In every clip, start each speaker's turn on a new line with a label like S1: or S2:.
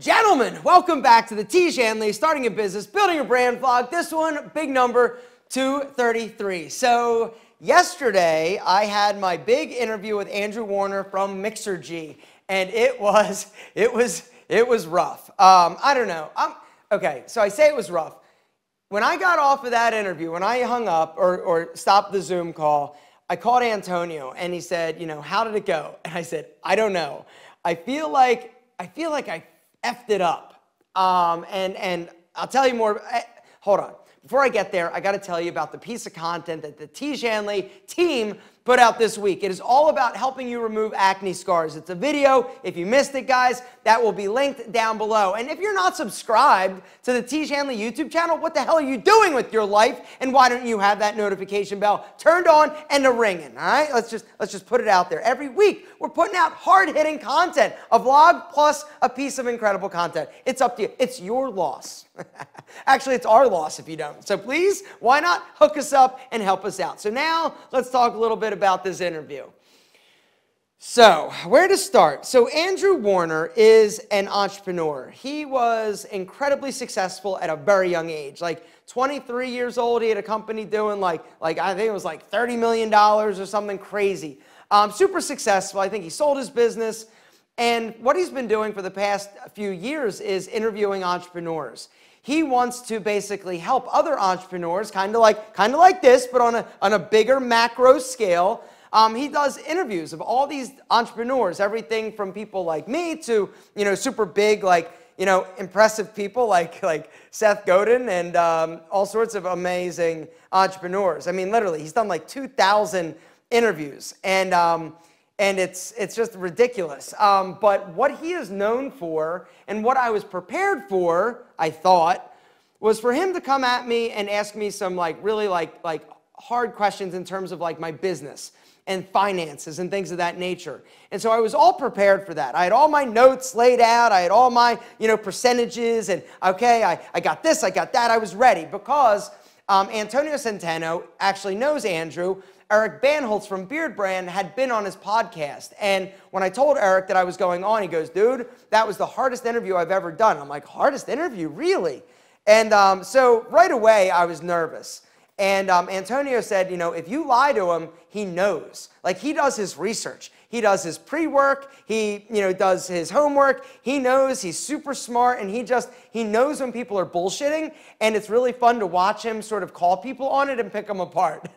S1: Gentlemen, welcome back to the Tiege Hanley Starting a Business, Building a Brand vlog. This one, big number 233. So yesterday, I had my big interview with Andrew Warner from Mixergy, and it was rough. I don't know. Okay, so I say it was rough. When I got off of that interview, when I hung up or stopped the Zoom call, I called Antonio, and he said, you know, how did it go? And I said, I don't know. I feel like I effed it up. And I'll tell you more. Hold on. Before I get there, I got to tell you about the piece of content that the Tiege Hanley team put out this week. It is all about helping you remove acne scars. It's a video. If you missed it, guys, that will be linked down below. And if you're not subscribed to the Tiege Hanley YouTube channel, what the hell are you doing with your life? And why don't you have that notification bell turned on and ringing? All right, let's just put it out there. Every week, we're putting out hard-hitting content, a vlog plus a piece of incredible content. It's up to you. It's your loss. Actually, it's our loss if you don't. So please, why not hook us up and help us out? So now, let's talk a little bit about this interview. So, where to start? So, Andrew Warner is an entrepreneur. He was incredibly successful at a very young age. Like 23 years old, he had a company doing like I think it was like $30 million or something crazy. Super successful. I think he sold his business. And what he's been doing for the past few years is interviewing entrepreneurs. He wants to basically help other entrepreneurs, kind of like this, but on a bigger macro scale. He does interviews of all these entrepreneurs, everything from people like me to, you know, super big, like, you know, impressive people like Seth Godin and all sorts of amazing entrepreneurs. I mean, literally, he's done like 2,000 interviews, and it's just ridiculous. But what he is known for, and what I was prepared for, I thought, was for him to come at me and ask me some really hard questions in terms of like my business and finances and things of that nature. And so I was all prepared for that. I had all my notes laid out. I had all my, you know, percentages, and okay, I got this, I got that. I was ready because Antonio Centeno actually knows Andrew. Eric Banholtz from Beard Brand had been on his podcast. And when I told Eric that I was going on, he goes, dude, that was the hardest interview I've ever done. I'm like, hardest interview? Really? And so right away, I was nervous. And Antonio said, you know, if you lie to him, he knows. Like, he does his research. He does his pre-work. He, you know, does his homework. He knows. He's super smart, and he knows when people are bullshitting, and it's really fun to watch him sort of call people on it and pick them apart.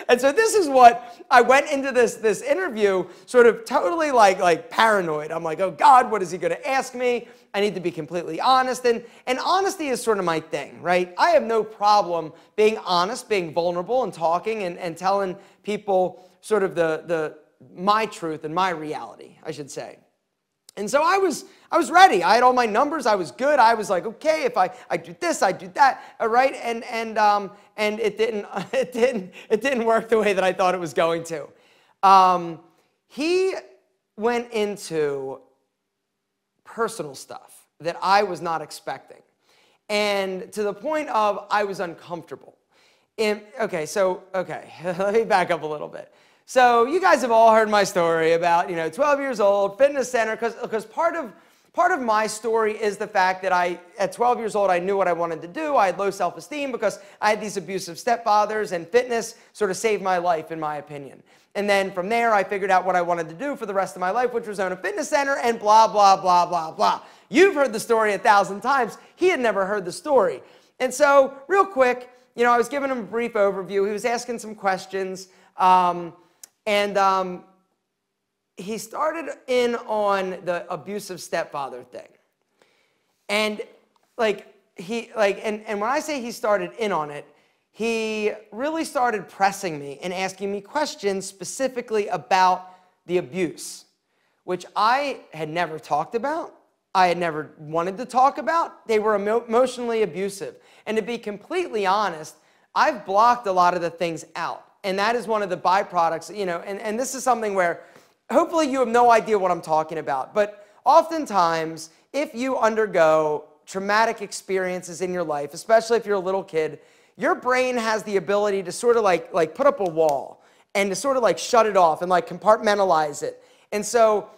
S1: And so this is what I went into this interview sort of totally like paranoid. I'm like, oh God, what is he going to ask me? I need to be completely honest, and honesty is sort of my thing, right? I have no problem being honest, being vulnerable, and talking and telling people sort of my truth and my reality, I should say. And so I was ready. I had all my numbers. I was good. I was like, okay, if I do this, I do that, all right? And it didn't work the way that I thought it was going to. He went into personal stuff that I was not expecting, and to the point of I was uncomfortable. And okay, let me back up a little bit. So you guys have all heard my story about, you know, 12 years old, fitness center, because part of my story is the fact that at 12 years old, I knew what I wanted to do. I had low self-esteem because I had these abusive stepfathers, and fitness sort of saved my life, in my opinion. And then from there, I figured out what I wanted to do for the rest of my life, which was own a fitness center and blah, blah, blah, blah, blah. You've heard the story 1,000 times. He had never heard the story. And so real quick, you know, I was giving him a brief overview. He was asking some questions. He started in on the abusive stepfather thing. And and when I say he started in on it, he really started pressing me and asking me questions specifically about the abuse, which I had never talked about. I had never wanted to talk about. They were emotionally abusive. And to be completely honest, I've blocked a lot of the things out. And that is one of the byproducts, you know, and this is something where hopefully you have no idea what I'm talking about. But oftentimes, if you undergo traumatic experiences in your life, especially if you're a little kid, your brain has the ability to sort of like put up a wall and to sort of like shut it off and like compartmentalize it. And so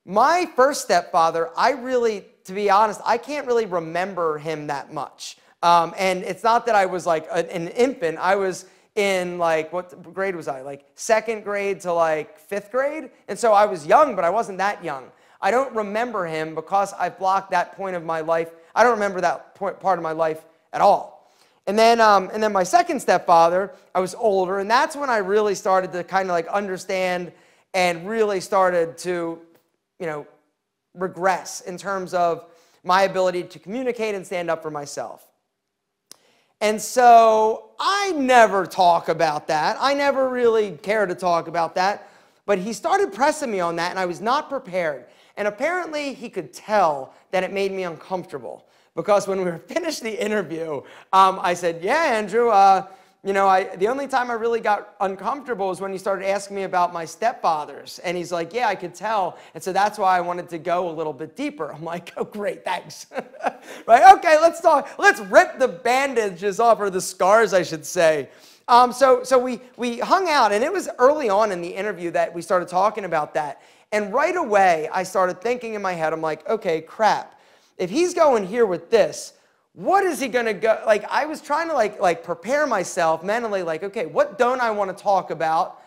S1: my first stepfather, I really to be honest, I can't really remember him that much. And it's not that I was like an infant. I was in like, what grade was I? Like second grade to like fifth grade. And so I was young, but I wasn't that young. I don't remember him because I blocked that point of my life. part of my life at all. And then my second stepfather, I was older, and that's when I really started to kind of like understand and really started to, regress in terms of my ability to communicate and stand up for myself. And so I never talk about that. I never really care to talk about that. But he started pressing me on that, and I was not prepared. And apparently he could tell that it made me uncomfortable. Because when we were finished the interview, I said, yeah, Andrew, the only time I really got uncomfortable was when you started asking me about my stepfathers. And he's like, yeah, I could tell. And so that's why I wanted to go a little bit deeper. I'm like, oh, great, thanks. Right, okay, let's talk. Let's rip the bandages off, or the scars, I should say. So we hung out, and it was early on in the interview that we started talking about that. And right away, I started thinking in my head, I'm like, okay, crap. If he's going here with this, what is he going to go? Like, I was trying to like prepare myself mentally, like, okay, what don't I want to talk about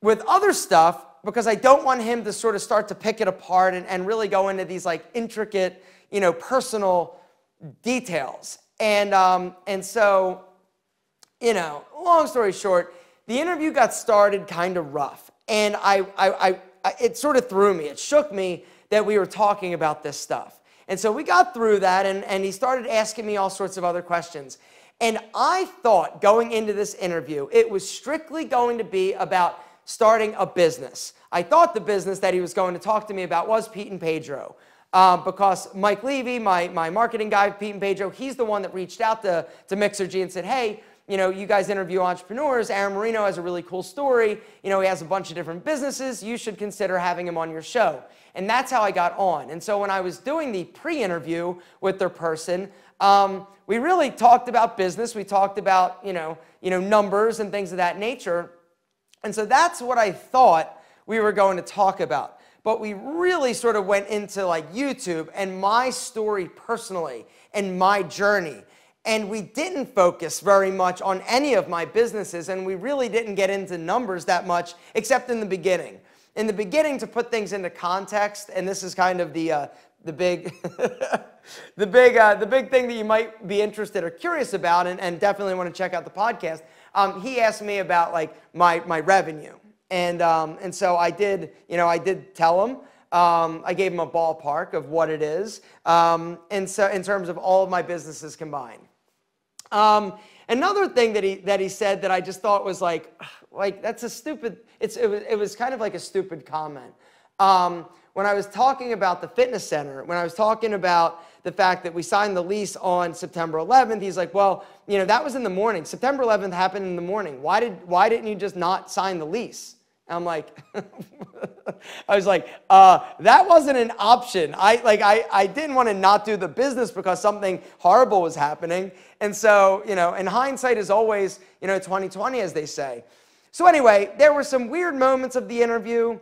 S1: with other stuff, because I don't want him to sort of start to pick it apart and really go into these like intricate, personal details. And so, long story short, the interview got started kind of rough, and it sort of threw me. It shook me that we were talking about this stuff. And so we got through that, and he started asking me all sorts of other questions. And I thought going into this interview, it was strictly going to be about starting a business. I thought the business that he was going to talk to me about was Pete and Pedro. Because Mike Levy, my marketing guy, Pete and Pedro, he's the one that reached out to Mixergy and said, hey, you guys interview entrepreneurs. Aaron Marino has a really cool story. He has a bunch of different businesses. You should consider having him on your show. And that's how I got on. And so when I was doing the pre-interview with their person, we really talked about business. We talked about, numbers and things of that nature. And so that's what I thought we were going to talk about. But we really sort of went into like YouTube and my story personally and my journey. And we didn't focus very much on any of my businesses, and we really didn't get into numbers that much, except in the beginning. In the beginning, to put things into context, and this is kind of the big, the big thing that you might be interested or curious about, and definitely want to check out the podcast. He asked me about like my revenue, and so I did, I did tell him. I gave him a ballpark of what it is, and so in terms of all of my businesses combined. Another thing that he said that I just thought was like that's a stupid. It was kind of like a stupid comment. When I was talking about the fitness center, when I was talking about the fact that we signed the lease on September 11th, he's like, well, that was in the morning. September 11th happened in the morning. Why didn't you just not sign the lease? I'm like, I was like, that wasn't an option. I didn't want to not do the business because something horrible was happening. And so, and hindsight is always, 20/20, as they say. So anyway, there were some weird moments of the interview.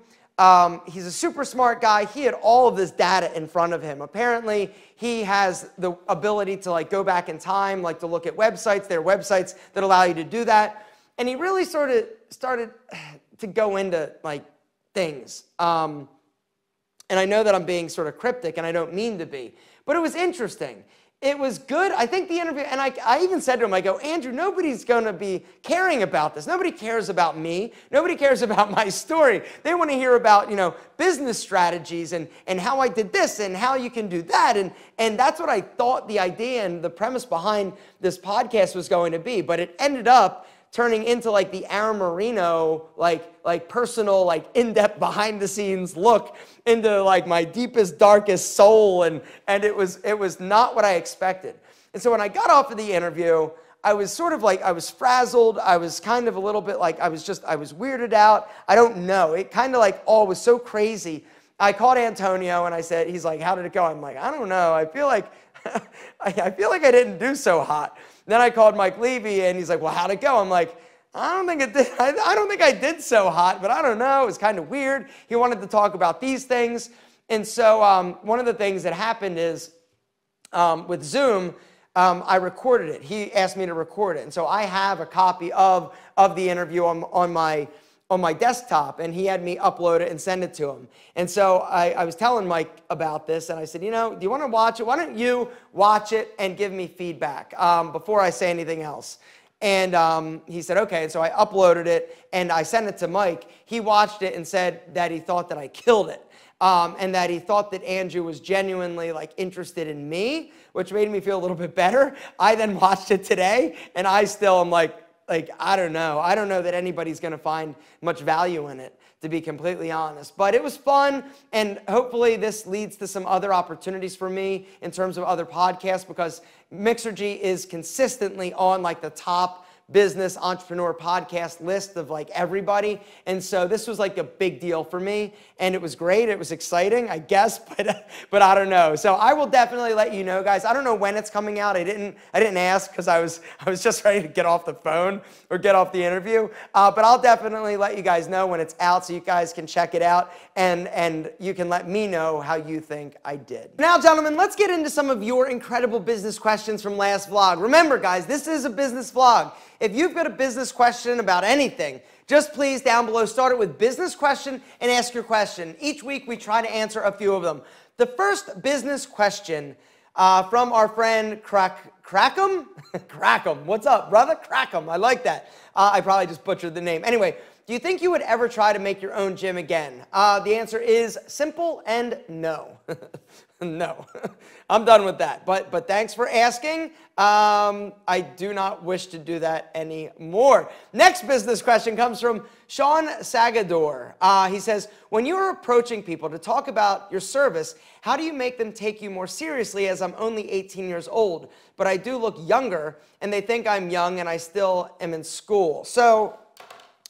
S1: He's a super smart guy. He had all of this data in front of him. Apparently, he has the ability to like go back in time, like to look at websites. There are websites that allow you to do that. And he really sort of started to go into like things. And I know that I'm being sort of cryptic, and I don't mean to be, but it was interesting. It was good. I think the interview, and I even said to him, I go, Andrew, nobody's going to be caring about this. Nobody cares about me. Nobody cares about my story. They want to hear about, business strategies and how I did this and how you can do that. And that's what I thought the idea and the premise behind this podcast was going to be. But it ended up turning into like the Aaron Marino, like personal, like in-depth behind the scenes look into like my deepest, darkest soul. And it was not what I expected. And so when I got off of the interview, I was sort of like, I was frazzled. I was kind of a little bit like, I was weirded out. I don't know. It kind of like all was so crazy. I called Antonio and I said, he's like, how did it go? I'm like, I don't know. I feel like, I didn't do so hot. Then I called Mike Levy, and he's like, well, how'd it go? I'm like, I don't think it did. I don't think I did so hot, but I don't know. It was kind of weird. He wanted to talk about these things. And so one of the things that happened is with Zoom, I recorded it. He asked me to record it. And so I have a copy of the interview on my desktop, and he had me upload it and send it to him. And so I was telling Mike about this, and I said, you know, do you want to watch it? Why don't you watch it and give me feedback before I say anything else? And he said, okay. And so I uploaded it, and I sent it to Mike. He watched it and said that he thought that I killed it. And that he thought that Andrew was genuinely like interested in me, which made me feel a little bit better. I then watched it today, and I still am like, I don't know. I don't know that anybody's going to find much value in it, to be completely honest. But it was fun, and hopefully this leads to some other opportunities for me in terms of other podcasts, because Mixergy is consistently on like the top business entrepreneur podcast list of like everybody. And so this was like a big deal for me, and it was great. It was exciting, I guess, but I don't know. So I will definitely let you know, guys. I don't know when it's coming out. I didn't ask because I was just ready to get off the phone or get off the interview. But I'll definitely let you guys know when it's out, so you guys can check it out, and you can let me know how you think I did. Now, gentlemen, let's get into some of your incredible business questions from last vlog. Remember, guys, this is a business vlog. If you've got a business question about anything, just please down below start it with business question and ask your question. Each week we try to answer a few of them. The first business question from our friend Crackham? Crackham, what's up, brother? Crackham, I like that. I probably just butchered the name. Anyway, do you think you would ever try to make your own gym again? The answer is simple and no. No, I'm done with that. But thanks for asking. I do not wish to do that anymore. Next business question comes from Sean Sagador. He says, when you're approaching people to talk about your service, how do you make them take you more seriously, as I'm only 18 years old, but I do look younger, and they think I'm young and I still am in school? So,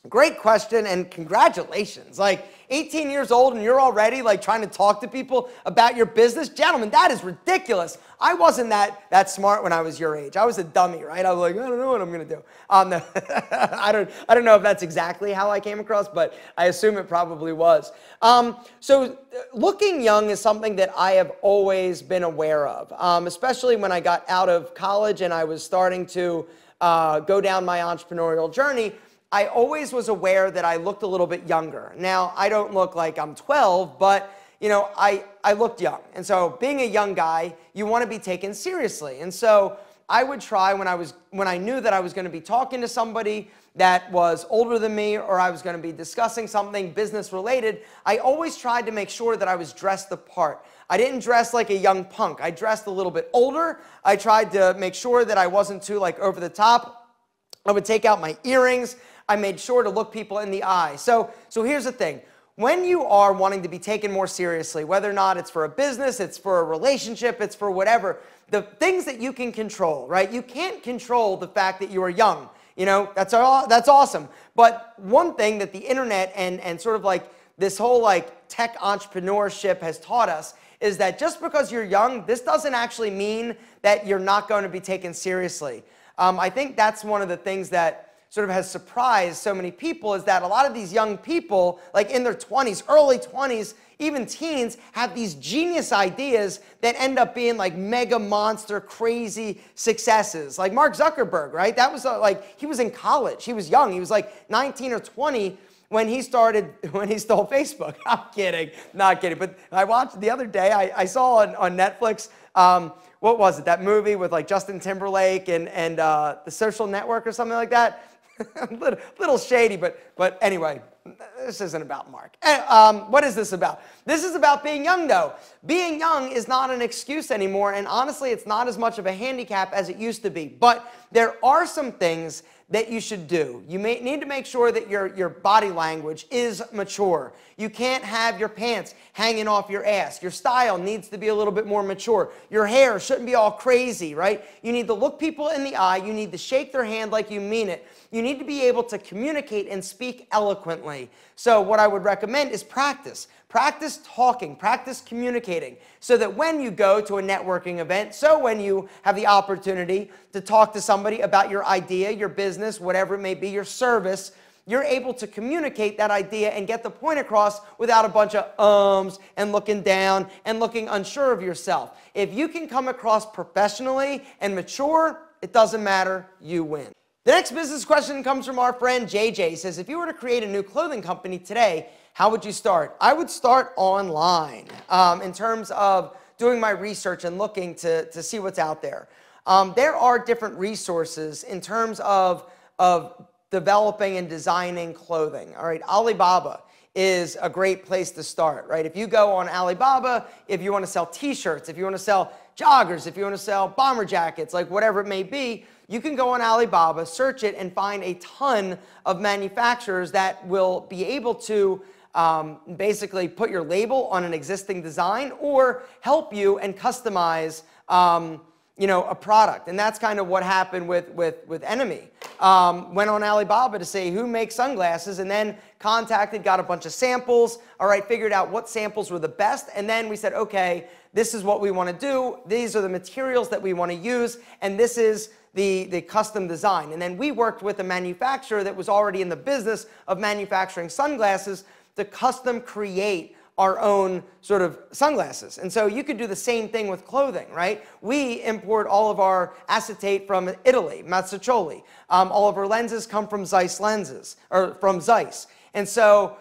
S1: great question, and congratulations. Like 18 years old and you're already like trying to talk to people about your business? Gentlemen, that is ridiculous. I wasn't that smart when I was your age. I was a dummy, right? I was like, I don't know what I'm going to do. No, I don't know if that's exactly how I came across, but I assume it probably was. So looking young is something that I have always been aware of, especially when I got out of college and I was starting to go down my entrepreneurial journey. I always was aware that I looked a little bit younger. Now, I don't look like I'm 12, but you know, I looked young. And so being a young guy, you want to be taken seriously. And so I would try when I knew that I was going to be talking to somebody that was older than me, or I was going to be discussing something business related, I always tried to make sure that I was dressed the part. I didn't dress like a young punk. I dressed a little bit older. I tried to make sure that I wasn't too like over the top. I would take out my earrings. I made sure to look people in the eye. So here's the thing. When you are wanting to be taken more seriously, whether or not it's for a business, it's for a relationship, it's for whatever, the things that you can control, right? You can't control the fact that you are young. You know, that's awesome. But one thing that the internet and sort of like this whole like tech entrepreneurship has taught us is that just because you're young, this doesn't actually mean that you're not going to be taken seriously. I think that's one of the things that sort of has surprised so many people, is that a lot of these young people, like in their 20s, early 20s, even teens, have these genius ideas that end up being like mega monster crazy successes. Like Mark Zuckerberg, right? That was like, he was in college. He was young. He was like 19 or 20 when he stole Facebook. I'm kidding, not kidding. But I watched the other day, I saw on Netflix, what was it? That movie with like Justin Timberlake and The Social Network or something like that. little shady, but anyway, this isn't about Mark. What is this about? This is about being young, though. Being young is not an excuse anymore, and honestly, it's not as much of a handicap as it used to be. But there are some things that you should do. You may need to make sure that your body language is mature. You can't have your pants hanging off your ass. Your style needs to be a little bit more mature. Your hair shouldn't be all crazy, right? You need to look people in the eye. You need to shake their hand like you mean it. You need to be able to communicate and speak eloquently. So what I would recommend is practice. Practice talking, practice communicating, so that when you go to a networking event, so when you have the opportunity to talk to somebody about your idea, your business, whatever it may be, your service, you're able to communicate that idea and get the point across without a bunch of ums and looking down and looking unsure of yourself. If you can come across professionally and mature, it doesn't matter, you win. The next business question comes from our friend JJ. He says, if you were to create a new clothing company today, how would you start? I would start online in terms of doing my research and looking to see what's out there. There are different resources in terms of developing and designing clothing. All right, Alibaba is a great place to start, right? If you go on Alibaba, if you want to sell t-shirts, if you want to sell joggers, if you want to sell bomber jackets, like whatever it may be, you can go on Alibaba, search it, and find a ton of manufacturers that will be able to basically put your label on an existing design or help you and customize a product. And that's kind of what happened with Enemy. Went on Alibaba to say who makes sunglasses, and then contacted, got a bunch of samples, all right, figured out what samples were the best, and then we said, okay, this is what we want to do, these are the materials that we want to use, and this is the custom design. And then we worked with a manufacturer that was already in the business of manufacturing sunglasses to custom create our own sort of sunglasses. And so you could do the same thing with clothing, right? We import all of our acetate from Italy, Mazzuccoli. All of our lenses come from Zeiss lenses, or from Zeiss. And so,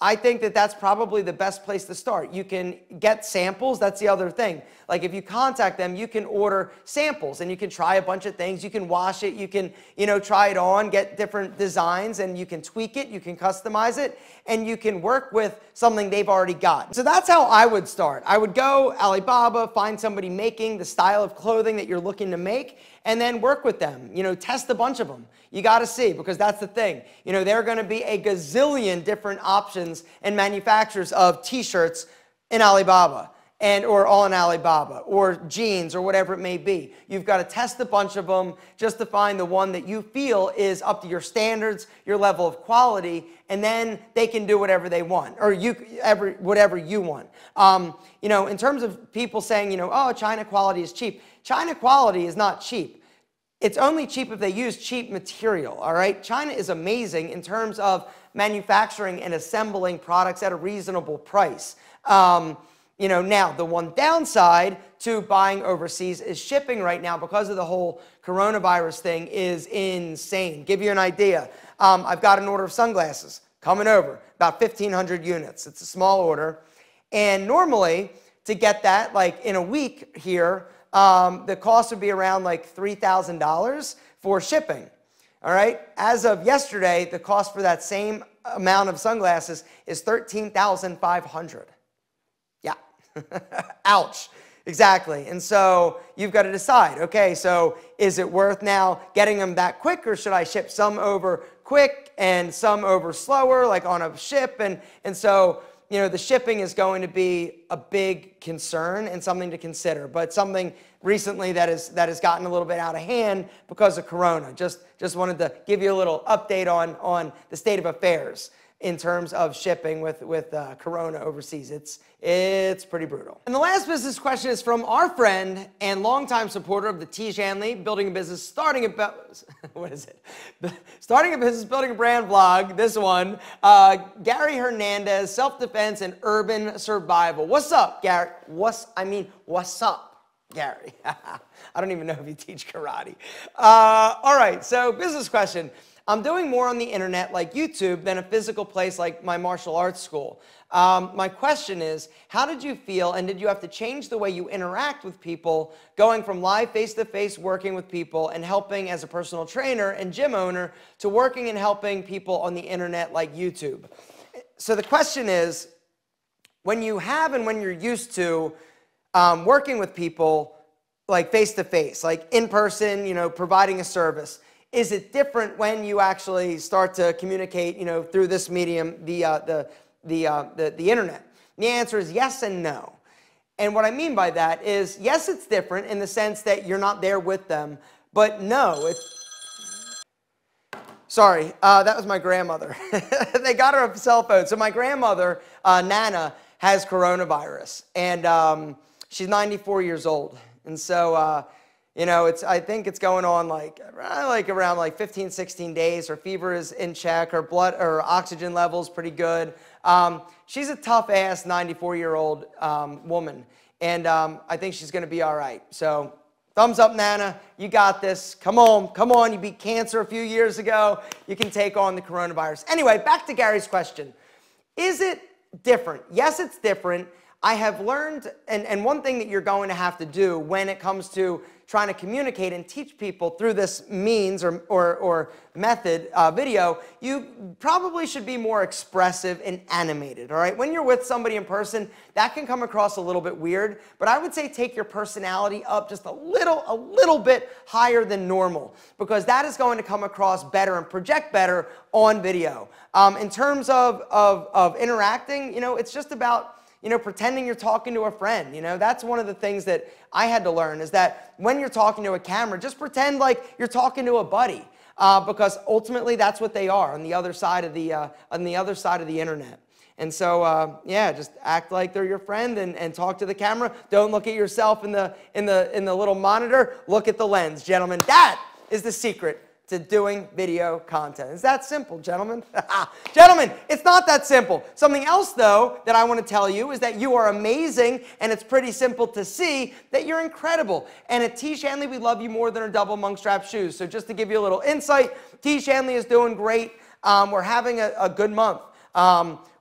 S1: I think that that's probably the best place to start. You can get samples. That's the other thing. Like if you contact them, you can order samples and you can try a bunch of things. You can wash it. You can, try it on, get different designs, and you can tweak it. You can customize it, and you can work with something they've already got. So that's how I would start. I would go Alibaba, find somebody making the style of clothing that you're looking to make, and then work with them. Test a bunch of them. You got to see, because that's the thing. There are going to be a gazillion different options and manufacturers of t-shirts in Alibaba, or all in Alibaba, or jeans, or whatever it may be. You've got to test a bunch of them just to find the one that you feel is up to your standards, your level of quality, and then they can do whatever they want, or whatever you want. In terms of people saying, oh, China quality is cheap. China quality is not cheap. It's only cheap if they use cheap material, all right? China is amazing in terms of manufacturing and assembling products at a reasonable price. Now, the one downside to buying overseas is shipping right now, because of the whole coronavirus thing, is insane. Give you an idea. I've got an order of sunglasses coming over, about 1,500 units. It's a small order. And normally, to get that, like in a week here, the cost would be around like $3,000 for shipping. All right. As of yesterday, the cost for that same amount of sunglasses is $13,500. Yeah. Ouch. Exactly. And so you've got to decide, okay, so is it worth now getting them that quick, or should I ship some over quick and some over slower, like on a ship? And so, the shipping is going to be a big concern and something to consider, but something recently that has gotten a little bit out of hand because of Corona. Just wanted to give you a little update on the state of affairs in terms of shipping with Corona overseas. It's pretty brutal. And the last business question is from our friend and longtime supporter of the Tiege Hanley, building a business, starting a business, building a brand vlog. This one, Gary Hernandez, self-defense and urban survival. What's up, Gary? What's up, Gary? I don't even know if you teach karate. All right, so business question. I'm doing more on the internet like YouTube than a physical place like my martial arts school. My question is, how did you feel, and did you have to change the way you interact with people, going from live face-to-face working with people and helping as a personal trainer and gym owner to working and helping people on the internet like YouTube? So the question is, when you have and when you're used to working with people like face-to-face, like in person, providing a service, is it different when you actually start to communicate, through this medium, the internet? And the answer is yes and no. And what I mean by that is, yes, it's different in the sense that you're not there with them, but no, sorry, that was my grandmother. They got her a cell phone. So my grandmother, Nana, has coronavirus, and she's 94 years old. And so, I think it's going on like around like 15, 16 days. Her fever is in check. Her blood or oxygen level is pretty good. She's a tough ass 94-year-old woman. And I think she's going to be all right. So thumbs up, Nana. You got this. Come on. Come on. You beat cancer a few years ago. You can take on the coronavirus. Anyway, back to Gary's question. Is it different? Yes, it's different. I have learned, and one thing that you're going to have to do when it comes to trying to communicate and teach people through this means or method video, you probably should be more expressive and animated, all right? When you're with somebody in person, that can come across a little bit weird, but I would say take your personality up just a little bit higher than normal, because that is going to come across better and project better on video. In terms of interacting, it's just about pretending you're talking to a friend. That's one of the things that I had to learn, is that when you're talking to a camera, just pretend like you're talking to a buddy, because ultimately that's what they are on the other side of the internet. And so, yeah, just act like they're your friend and talk to the camera. Don't look at yourself in the little monitor. Look at the lens, gentlemen. That is the secret to doing video content. It's that simple, gentlemen. Gentlemen, it's not that simple. Something else, though, that I want to tell you is that you are amazing, and it's pretty simple to see that you're incredible. And at Tiege Hanley, we love you more than our double monk strap shoes. So just to give you a little insight, Tiege Hanley is doing great. We're having a good month.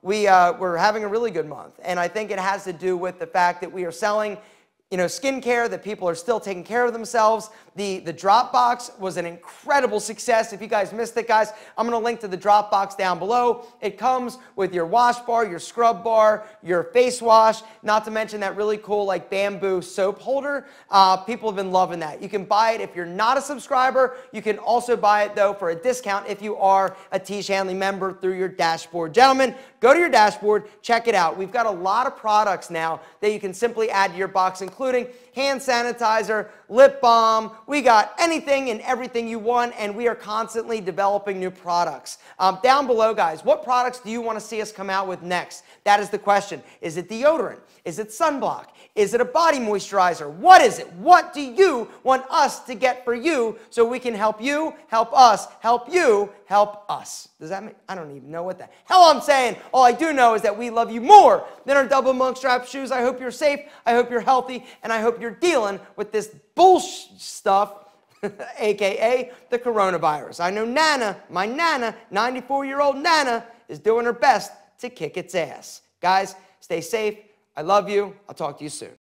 S1: We're having a really good month. And I think it has to do with the fact that we are selling skincare, that people are still taking care of themselves. The Dropbox was an incredible success. If you guys missed it, guys, I'm going to link to the Dropbox down below. It comes with your wash bar, your scrub bar, your face wash, not to mention that really cool like bamboo soap holder. People have been loving that. You can buy it if you're not a subscriber. You can also buy it, though, for a discount if you are a Tiege Hanley member through your dashboard. Gentlemen, go to your dashboard, check it out. We've got a lot of products now that you can simply add to your box, including hand sanitizer, lip balm. We got anything and everything you want, and we are constantly developing new products. Down below, guys, what products do you want to see us come out with next? That is the question. Is it deodorant? Is it sunblock? Is it a body moisturizer? What is it? What do you want us to get for you so we can help you, help us, help you, help us? Does that mean? I don't even know what the hell I'm saying. All I do know is that we love you more than our double monk strap shoes. I hope you're safe. I hope you're healthy. And I hope you're dealing with this bullshit stuff, AKA the coronavirus. I know Nana, my Nana, 94-year-old Nana, is doing her best to kick its ass. Guys, stay safe. I love you. I'll talk to you soon.